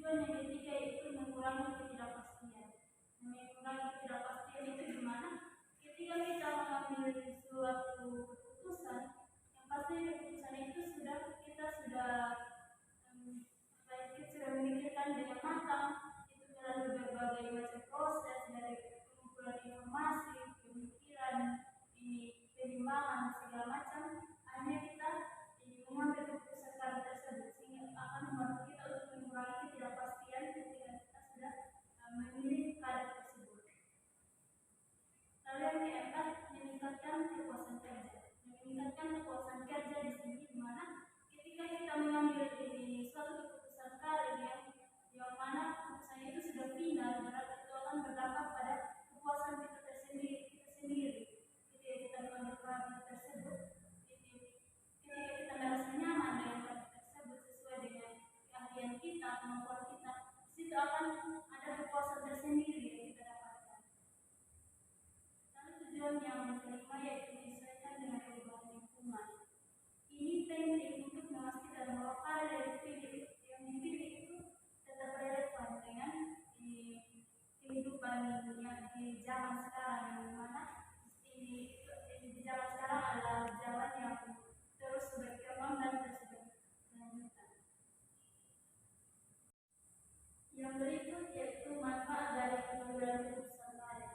Tujuan yang ketiga yaitu mengurangi ketidakpastian. Mengurangi ketidakpastian itu di mana ketika kita mengambil suatu keputusan, yang pasti keputusan itu kita sudah memikirkan dengan matang, itu melalui berbagai macam proses dari pengumpulan informasi, pemikiran, penimbangan segala macam. Akhirnya kita mengambil keputusan tersebut sehingga akan membantu kita untuk mengurangi ketidakpastian ketika kita sudah memilih keadaan tersebut. Lalu yang keempat, meningkatkan kepuasan kerja. Meningkatkan kepuasan kerja di sini di mana ketika kita mengambil suatu keputusan karir yang mana keputusan itu sudah final, berarti itu akan berdampak pada kepuasan kita sendiri. Ketika kita mengambil karir tersebut, ketika kita merasa nyaman dengan karir tersebut sesuai dengan keahlian kita, kemampuan kita, di situ akan ada kepuasan tersendiri yang kita dapatkan. Lalu tujuan yang kelima yaitu menyesuaikan dengan perubahan lingkungan. Ini penting untuk memastikan bahwa karir yang dipilih itu tetap relevan dengan kehidupan di zaman sekarang, yang mana di zaman sekarang adalah zaman yang terus berkembang dan terus berlanjutan. Yang berikut yaitu manfaat dari pengambilan keputusan karir.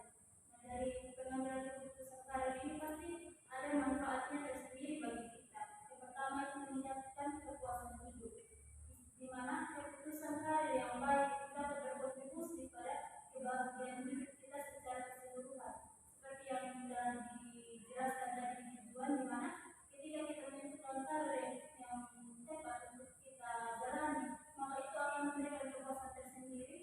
Dari pengambilan keputusan karir ini pasti ada manfaatnya tersendiri bagi kita. Yang pertama itu meningkatkan kepuasan hidup, di mana keputusan karir yang baik dapat berkontribusi pada kebahagiaan hidup kita secara keseluruhan. Seperti yang sudah dijelaskan dari tujuan, di mana ketika kita menentukan karir yang tepat untuk kita jalani, maka itu akan memberikan kepuasan tersendiri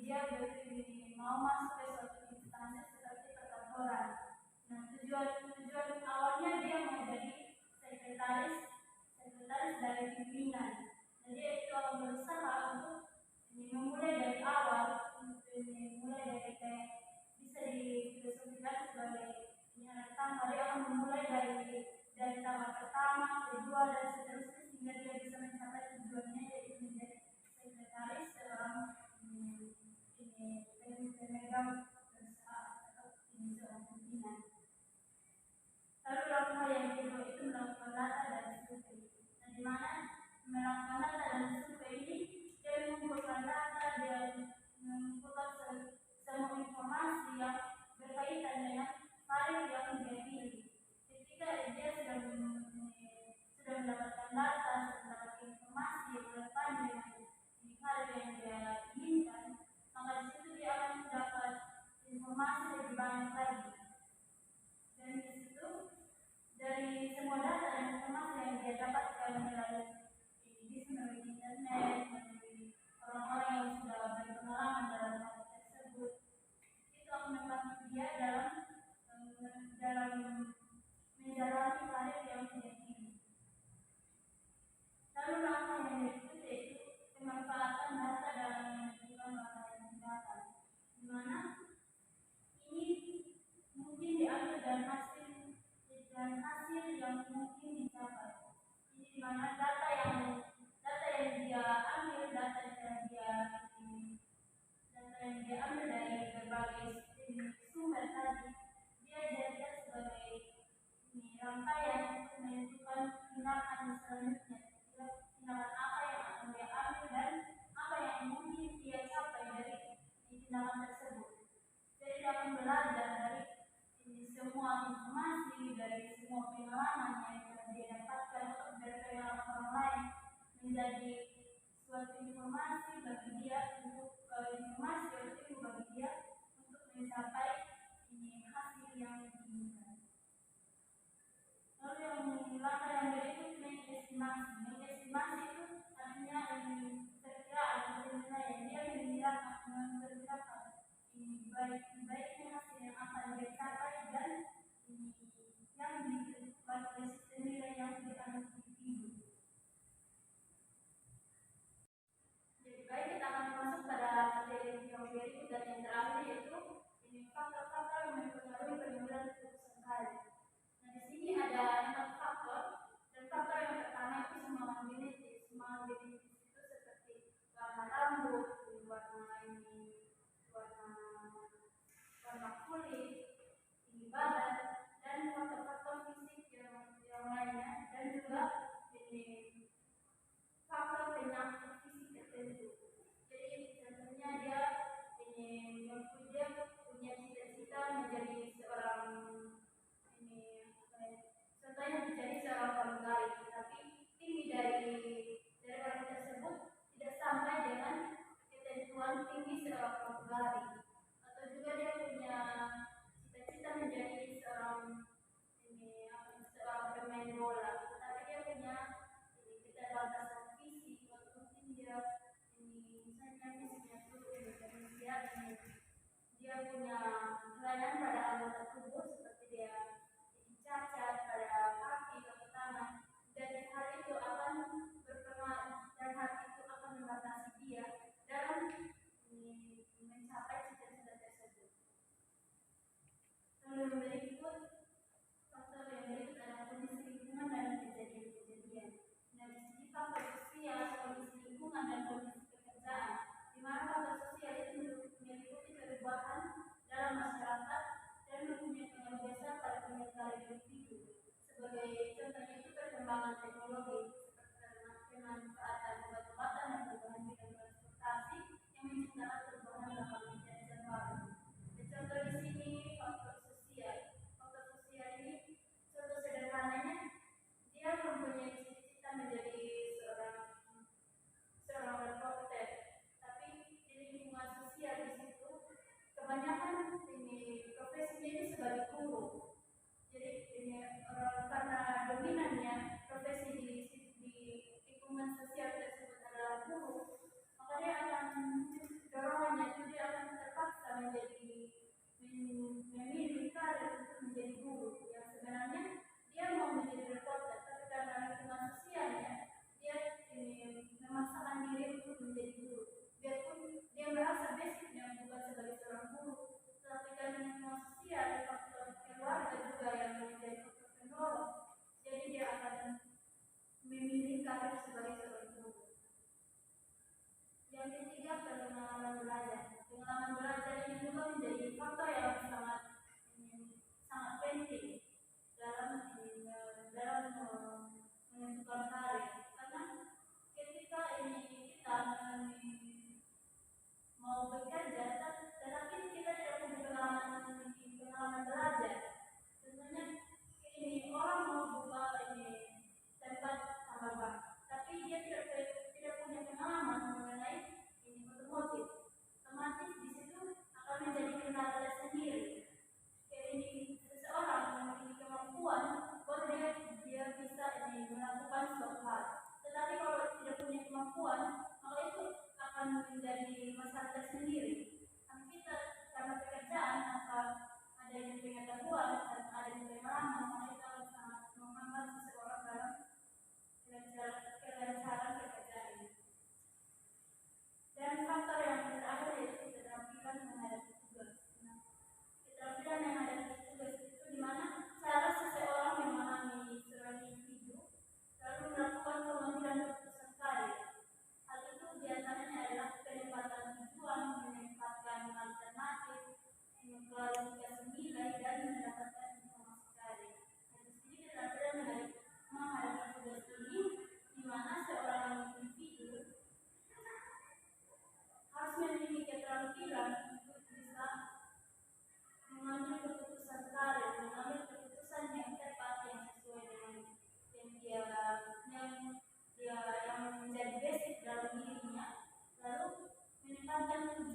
dia mau masuk ke suatu instansi seperti perkantoran. Nah, tujuan awalnya dia mau jadi sekretaris dari pimpinan. Jadi dia itu berusaha untuk memulai dari awal, mulai dari kayak bisa difilosofikan sebagai anak tangga. Dia akan memulai dari tahap pertama, kedua dan seterusnya sehingga dia bisa mencapai tujuannya, yaitu menjadi sekretaris seorang pemegang perusahaan atau seorang pimpinan. Lalu langkah yang kedua itu melakukan data dan survei. Nah, di mana melakukan data dan survei ini dia mengumpulkan data, dia mengumpulkan semua informasi yang berkaitan dengan karir yang dia pilih. Ketika dia sudah mendapatkan data, sudah mendapatkan informasi yang relevan dengan karir yang dia inginkan, maka di situ dia akan mendapat informasi lebih banyak lagi. Dan di situ dari semua data dan informasi yang dia dapatkan melalui internet, melalui orang-orang yang sudah berpengalaman dalam hal tersebut, itu akan membantu dia dalam menjalani karir yang dia pilih. Lalu langkah yang berikutnya yaitu pemanfaatan data dalam menentukan langkah yang tindakan, di mana ini mungkin diambil dari hasil yang mungkin dicapai. Ini di mana data yang dia ambil, data yang dia ambil dari berbagai sumber tadi, dia jadikan sebagai rangkaian untuk menentukan tindakan selanjutnya. Tindakan apa yang akan dia ambil dan apa yang mungkin dia capai dari tindakan tersebut. Jadi dia akan belajar dari semua informasi, dari semua pengalaman yang telah dia dapatkan atau dari pengalaman orang lain, menjadi suatu informasi bagi dia untuk mencapai hasil yang diinginkan. Lalu langkah yang berikut mengestimasi. Mengestimasi itu artinya perkiraan atau penilaian. Dia memperkirakan baiknya hasil yang akan dia capai dan yang ditentukan oleh sistem nilai yang dianggap dipilih. Jadi baik, kita akan masuk pada materi yang berikut dan yang terakhir yaitu faktor-faktor yang mempengaruhi pengambilan keputusan karir. Nah, di sini ada 4 faktor, dan faktor yang pertama itu semangat genetis. Semangat genetis itu seperti warna rambut, warna kulit, tinggi badan, dan faktor-faktor fisik yang lainnya, dan juga faktor penyakit fisik tertentu. Jadi contohnya dia punya cita-cita menjadi seorang pramugari, tapi tinggi dari orang tersebut tidak sampai dengan ketentuan tinggi seorang pramugari. Atau juga dia punya cita-cita menjadi seorang pemain bola, tapi dia punya keterbatasan fisik, atau mungkin dia misalnya fisiknya dia punya kelainan pada anggota tubuh seperti dia cacat pada kaki atau tangan, dan hal itu akan berpengaruh dan hal itu akan membatasi dia dalam mencapai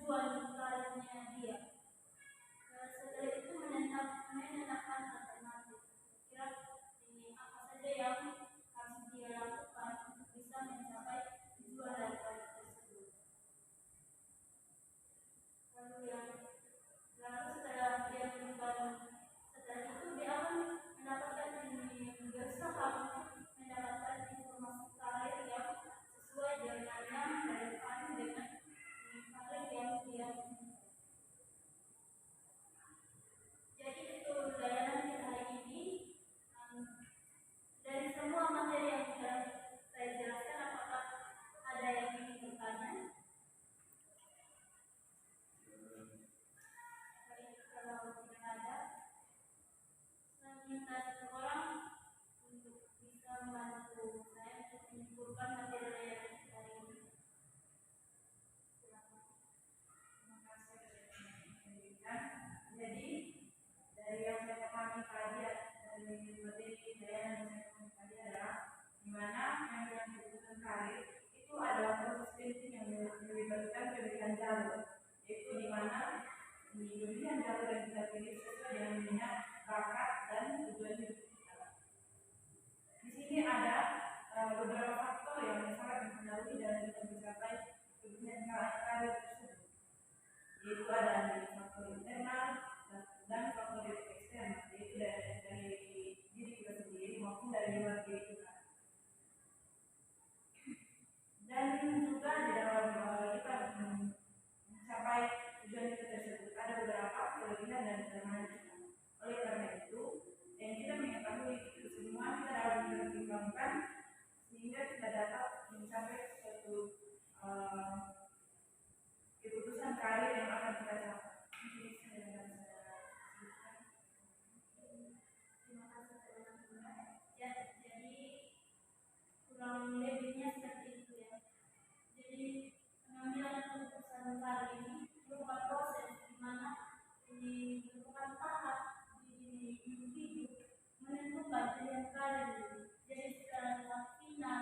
tujuan karirnya dia. Setelah itu menetapkan alternatif. Kira ini apa saja yang harus dia lakukan untuk bisa mencapai tujuan dari karir tersebut. Lalu setelah dia setelah itu dia akan mendapatkan berusaha mendapatkan informasi karir yang sesuai dengan yang relevan dengan karir yang dia inginkan. Jadi itu layanan kita hari ini. Dari semua materi yang sudah saya jelaskan, apakah ada yang ingin bertanya? Kalau tidak ada, saya minta seseorang untuk bisa membantu saya untuk menyimpulkan materi layanan kita hari ini. Terima kasih atas pendidikan. Jadi dari yang saya pahami tadi dari materi layanan yang saya pahami tadi adalah di mana yang keputusan karir itu adalah proses penting yang melibatkan pemilihan jalur, yaitu di mana pemilihan jalur yang kita pilih sesuai dengan minat, bakat, dan tujuan hidup kita. Di sini ada beberapa faktor yang sangat mempengaruhi dalam kita mencapai pemilihan karir tersebut, yaitu ada faktor internal dan faktor eksternal, yaitu dari diri kita sendiri maupun dari luar diri kita. Dan juga di dalam kita mencapai tujuan kita tersebut ada beberapa kelebihan dan kelemahan kita. Oleh karena itu, yang kita mengetahui itu semua kita harus mempertimbangkan sehingga kita dapat mencapai suatu keputusan karir yang akan kita capai. Terima kasih teman-teman. Ya, jadi kurang lebihnya seperti itu ya. Jadi pengambilan keputusan karir ini merupakan proses di mana ini merupakan tahap di individu menentukan pilihan karir. Jadi secara final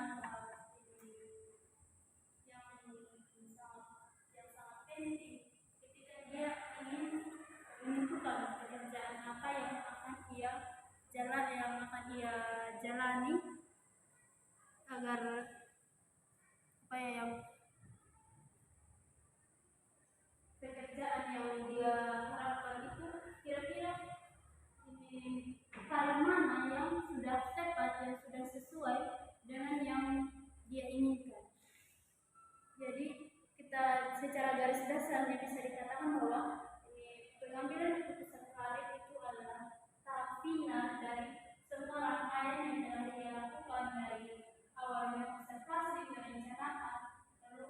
yang sangat penting ketika dia ingin menentukan pekerjaan apa yang akan dia jalani agar yang pekerjaan yang dia harapkan itu kira-kira ini karir mana yang sudah tepat, yang sudah sesuai dengan yang dia inginkan. Jadi kita secara garis besarnya bisa dikatakan bahwa pengambilan keputusan karir itu adalah tahap final dari semua rangkaian yang telah dia lakukan dari awalnya observasi, merencanakan, lalu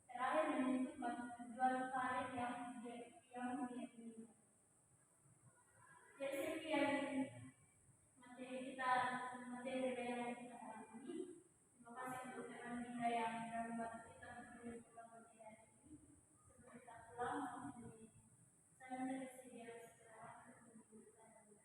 terakhir menentukan tujuan karir yang dia inginkan. Jadi sekian materi layanan kita hari ini. Terima kasih untuk teman kita yang sudah membantu kita untuk menentukan materi hari ini. Sebelum kita pulang, saya bersedia sekarang untuk bertanya.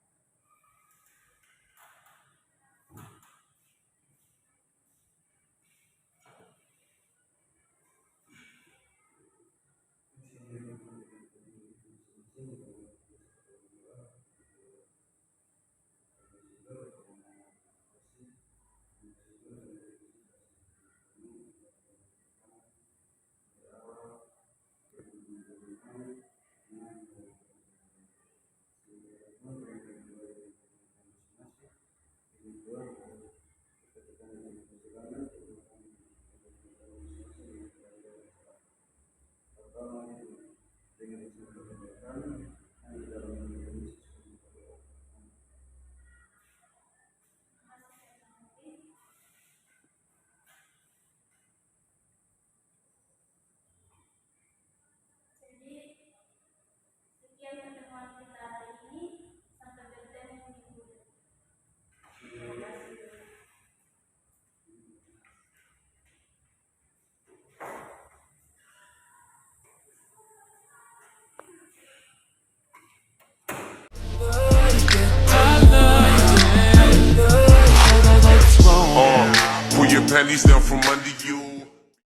Sekian pertemuan kita hari ini. Sampai bertemu minggu depan. Terima kasih. Pull your panties down from under you.